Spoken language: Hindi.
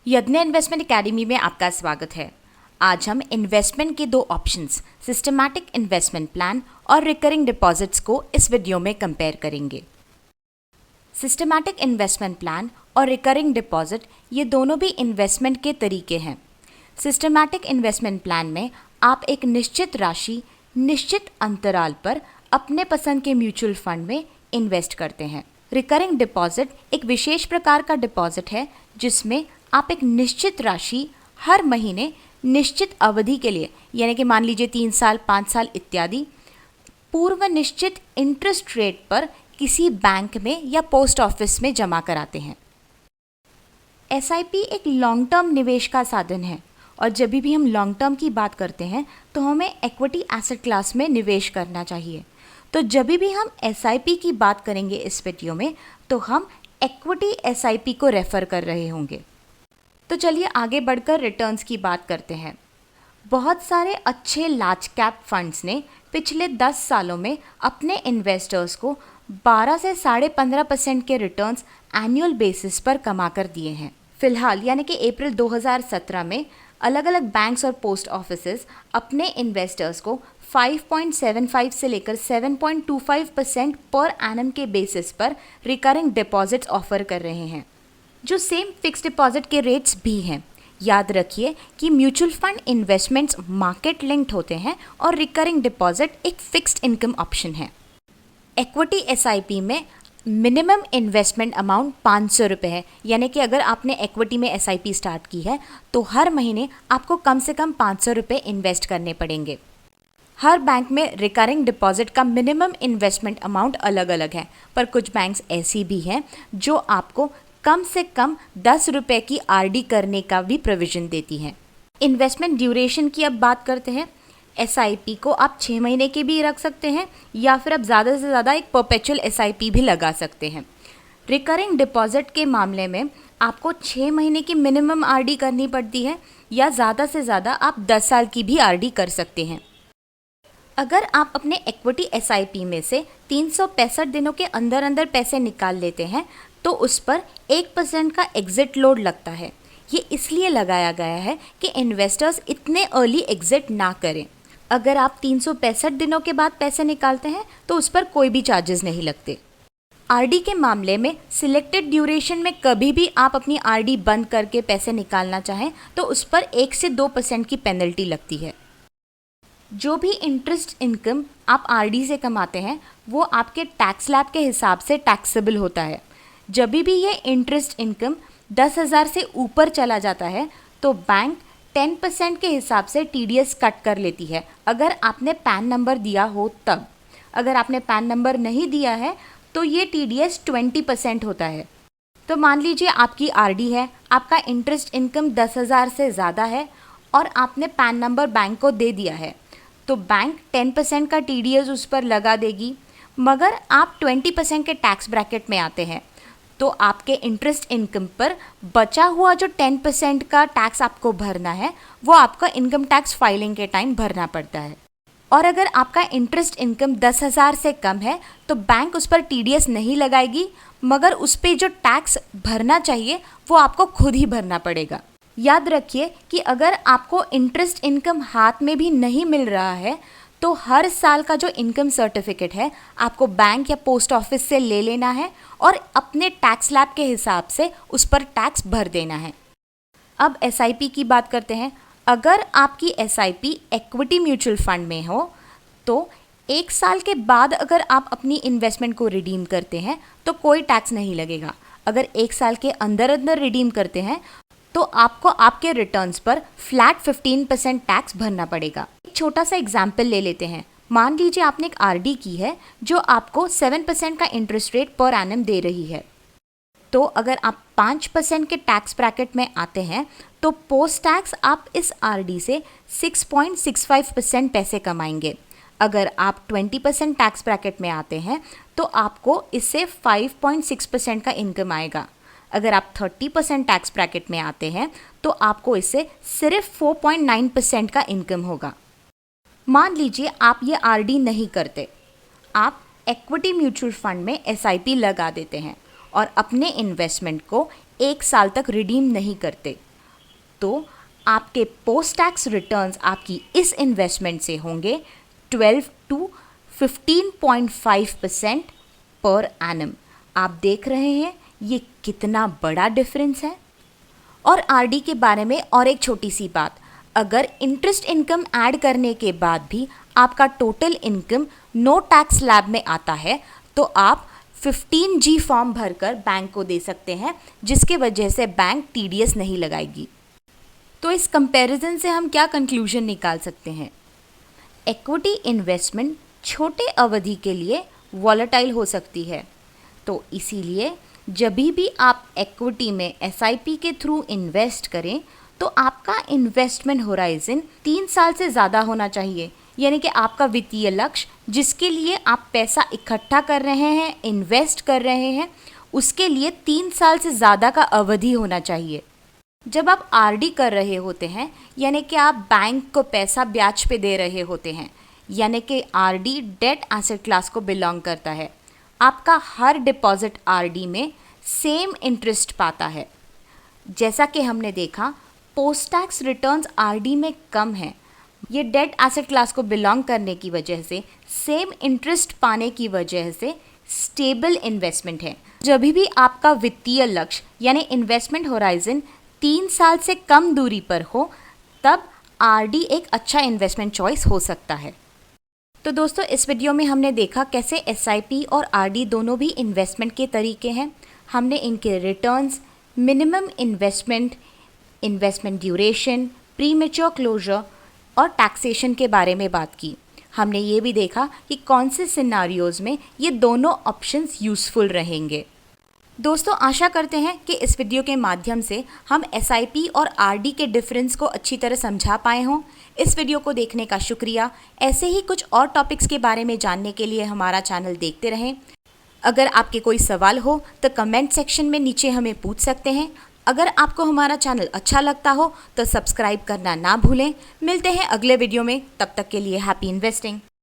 यज्ञ इन्वेस्टमेंट एकेडमी में आपका स्वागत है। आज हम इन्वेस्टमेंट के दो ऑप्शंस सिस्टमैटिक इन्वेस्टमेंट प्लान और रिकरिंग डिपॉजिट्स को इस वीडियो में कंपेयर करेंगे। सिस्टमैटिक इन्वेस्टमेंट प्लान और रिकरिंग डिपॉजिट ये दोनों भी इन्वेस्टमेंट के तरीके हैं। सिस्टमैटिक इन्वेस्टमेंट प्लान में आप एक निश्चित राशि निश्चित अंतराल पर अपने पसंद के म्यूचुअल फंड में इन्वेस्ट करते हैं। रिकरिंग डिपॉजिट एक विशेष प्रकार का डिपॉजिट है जिसमें आप एक निश्चित राशि हर महीने निश्चित अवधि के लिए, यानी कि मान लीजिए 3 साल, 5 साल इत्यादि, पूर्व निश्चित इंटरेस्ट रेट पर किसी बैंक में या पोस्ट ऑफिस में जमा कराते हैं। एसआईपी एक लॉन्ग टर्म निवेश का साधन है और जब भी हम लॉन्ग टर्म की बात करते हैं तो हमें इक्विटी एसेट क्लास में निवेश करना चाहिए। तो जब भी हम एसआईपी की बात करेंगे इस वीडियो में तो हम इक्विटी एसआईपी को रेफ़र कर रहे होंगे। तो चलिए आगे बढ़कर रिटर्न्स की बात करते हैं। बहुत सारे अच्छे लार्ज कैप फंड्स ने पिछले 10 सालों में अपने इन्वेस्टर्स को 12 से 15.5% के रिटर्न्स एनुअल बेसिस पर कमा कर दिए हैं। फिलहाल यानी कि अप्रैल 2017 में अलग अलग बैंक्स और पोस्ट ऑफिसेज अपने इन्वेस्टर्स को 5.75 से लेकर 7.25% पर एनम के बेसिस पर रिकरिंग डिपॉजिट्स ऑफर कर रहे हैं, जो सेम फिक्स डिपॉजिट के रेट्स भी हैं। याद रखिए कि mutual fund investments market linked होते हैं और रिकरिंग डिपॉजिट एक फिक्स्ड इनकम ऑप्शन है। इक्विटी एसआईपी में मिनिमम इन्वेस्टमेंट अमाउंट 500 रुपये है, यानी कि अगर आपने इक्विटी में एसआईपी स्टार्ट की है तो हर महीने आपको कम से कम 500 रुपये इन्वेस्ट करने पड़ेंगे। हर बैंक में रिकरिंग डिपॉजिट का मिनिमम इन्वेस्टमेंट अमाउंट अलग अलग है, पर कुछ बैंक्स ऐसी भी हैं जो आपको कम से कम 10 रुपये की आरडी करने का भी प्रोविज़न देती हैं। इन्वेस्टमेंट ड्यूरेशन की अब बात करते हैं। एसआईपी को आप 6 महीने के भी रख सकते हैं या फिर आप ज़्यादा से ज़्यादा एक परपेचुअल एसआईपी भी लगा सकते हैं। रिकरिंग डिपॉजिट के मामले में आपको 6 महीने की मिनिमम आरडी करनी पड़ती है या ज़्यादा से ज़्यादा आप 10 साल की भी आरडी कर सकते हैं। अगर आप अपने इक्विटी एसआईपी में से 365 दिनों के अंदर अंदर पैसे निकाल लेते हैं तो उस पर 1% का एग्जिट लोड लगता है। ये इसलिए लगाया गया है कि इन्वेस्टर्स इतने अर्ली एग्जिट ना करें। अगर आप 365 दिनों के बाद पैसे निकालते हैं तो उस पर कोई भी चार्जेस नहीं लगते। आरडी के मामले में सिलेक्टेड ड्यूरेशन में कभी भी आप अपनी आरडी बंद करके पैसे निकालना चाहें तो उस पर 1 से 2% की पेनल्टी लगती है। जो भी इंटरेस्ट इनकम आप आरडी से कमाते हैं वो आपके टैक्स स्लैब के हिसाब से टैक्सेबल होता है। जब भी ये इंटरेस्ट इनकम 10,000 से ऊपर चला जाता है तो बैंक 10% के हिसाब से टीडीएस कट कर लेती है, अगर आपने पैन नंबर दिया हो तब। अगर आपने पैन नंबर नहीं दिया है तो ये टीडीएस 20% होता है। तो मान लीजिए आपकी आरडी है, आपका इंटरेस्ट इनकम 10,000 से ज़्यादा है और आपने पैन नंबर बैंक को दे दिया है तो बैंक 10% का टीडीएस उस पर लगा देगी। मगर आप 20% के टैक्स ब्रैकेट में आते हैं तो आपके इंटरेस्ट इनकम पर बचा हुआ जो 10% का टैक्स आपको भरना है वो आपका इनकम टैक्स फाइलिंग के टाइम भरना पड़ता है। और अगर आपका इंटरेस्ट इनकम 10,000 से कम है तो बैंक उस पर टीडीएस नहीं लगाएगी, मगर उस पर जो टैक्स भरना चाहिए वो आपको खुद ही भरना पड़ेगा। याद रखिए कि अगर आपको इंटरेस्ट इनकम हाथ में भी नहीं मिल रहा है तो हर साल का जो इनकम सर्टिफिकेट है आपको बैंक या पोस्ट ऑफिस से ले लेना है और अपने टैक्स स्लैब के हिसाब से उस पर टैक्स भर देना है। अब एसआईपी की बात करते हैं। अगर आपकी एसआईपी इक्विटी म्यूचुअल फंड में हो तो 1 साल के बाद अगर आप अपनी इन्वेस्टमेंट को रिडीम करते हैं तो कोई टैक्स नहीं लगेगा। अगर 1 साल के अंदर अंदर रिडीम करते हैं तो आपको आपके रिटर्न्स पर फ्लैट 15% टैक्स भरना पड़ेगा। एक छोटा सा एग्जाम्पल ले लेते हैं। मान लीजिए आपने एक आरडी की है जो आपको 7% का इंटरेस्ट रेट पर एनम दे रही है। तो अगर आप 5% के टैक्स ब्रैकेट में आते हैं तो पोस्ट टैक्स आप इस आरडी से 6.65% पैसे कमाएंगे। अगर आप 20% टैक्स ब्रैकेट में आते हैं तो आपको इससे 5.6% का इनकम आएगा। अगर आप 30% टैक्स ब्रैकेट में आते हैं तो आपको इससे सिर्फ 4.9% का इनकम होगा। मान लीजिए आप ये आरडी नहीं करते, आप इक्विटी म्यूचुअल फंड में एसआईपी लगा देते हैं और अपने इन्वेस्टमेंट को 1 साल तक रिडीम नहीं करते, तो आपके पोस्ट टैक्स रिटर्न्स आपकी इस इन्वेस्टमेंट से होंगे 12 to 15.5% पर एनम। आप देख रहे हैं ये कितना बड़ा डिफरेंस है। और आरडी के बारे में और एक छोटी सी बात, अगर इंटरेस्ट इनकम ऐड करने के बाद भी आपका total income no tax slab में आता है तो आप 15G फॉर्म भरकर बैंक को दे सकते हैं, जिसके वजह से बैंक टीडीएस नहीं लगाएगी। तो इस कंपैरिजन से हम क्या कंक्लूजन निकाल सकते हैं? इक्विटी इन्वेस्टमेंट छोटे अवधि के लिए वॉलेटाइल हो सकती है, तो इसीलिए जब भी आप इक्विटी में एसआईपी के थ्रू इन्वेस्ट करें तो आपका इन्वेस्टमेंट होराइजन 3 साल से ज़्यादा होना चाहिए। यानी कि आपका वित्तीय लक्ष्य जिसके लिए आप पैसा इकट्ठा कर रहे हैं, इन्वेस्ट कर रहे हैं, उसके लिए 3 साल से ज़्यादा का अवधि होना चाहिए। जब आप आरडी कर रहे होते हैं यानी कि आप बैंक को पैसा ब्याज पे दे रहे होते हैं, यानी कि आरडी डेट एसेट क्लास को बिलोंग करता है। आपका हर डिपॉजिट आरडी में सेम इंटरेस्ट पाता है। जैसा कि हमने देखा पोस्ट टैक्स रिटर्न्स आरडी में कम है। ये डेट एसेट क्लास को बिलोंग करने की वजह से, सेम इंटरेस्ट पाने की वजह से स्टेबल इन्वेस्टमेंट है। जब भी आपका वित्तीय लक्ष्य यानी इन्वेस्टमेंट होराइजन 3 साल से कम दूरी पर हो, तब आरडी एक अच्छा इन्वेस्टमेंट चॉइस हो सकता है। तो दोस्तों, इस वीडियो में हमने देखा कैसे एसआईपी और आरडी दोनों भी इन्वेस्टमेंट के तरीके हैं। हमने इनके returns, minimum investment, investment duration, premature closure और टैक्सेशन के बारे में बात की। हमने ये भी देखा कि कौन से सिनारियोज़ में ये दोनों ऑप्शंस यूज़फुल रहेंगे। दोस्तों, आशा करते हैं कि इस वीडियो के माध्यम से हम एसआईपी और आरडी के डिफरेंस को अच्छी तरह समझा पाए हों। इस वीडियो को देखने का शुक्रिया। ऐसे ही कुछ और टॉपिक्स के बारे में जानने के लिए हमारा चैनल देखते रहें। अगर आपके कोई सवाल हो तो कमेंट सेक्शन में नीचे हमें पूछ सकते हैं। अगर आपको हमारा चैनल अच्छा लगता हो तो सब्सक्राइब करना ना भूलें। मिलते हैं अगले वीडियो में, तब तक के लिए हैप्पी इन्वेस्टिंग।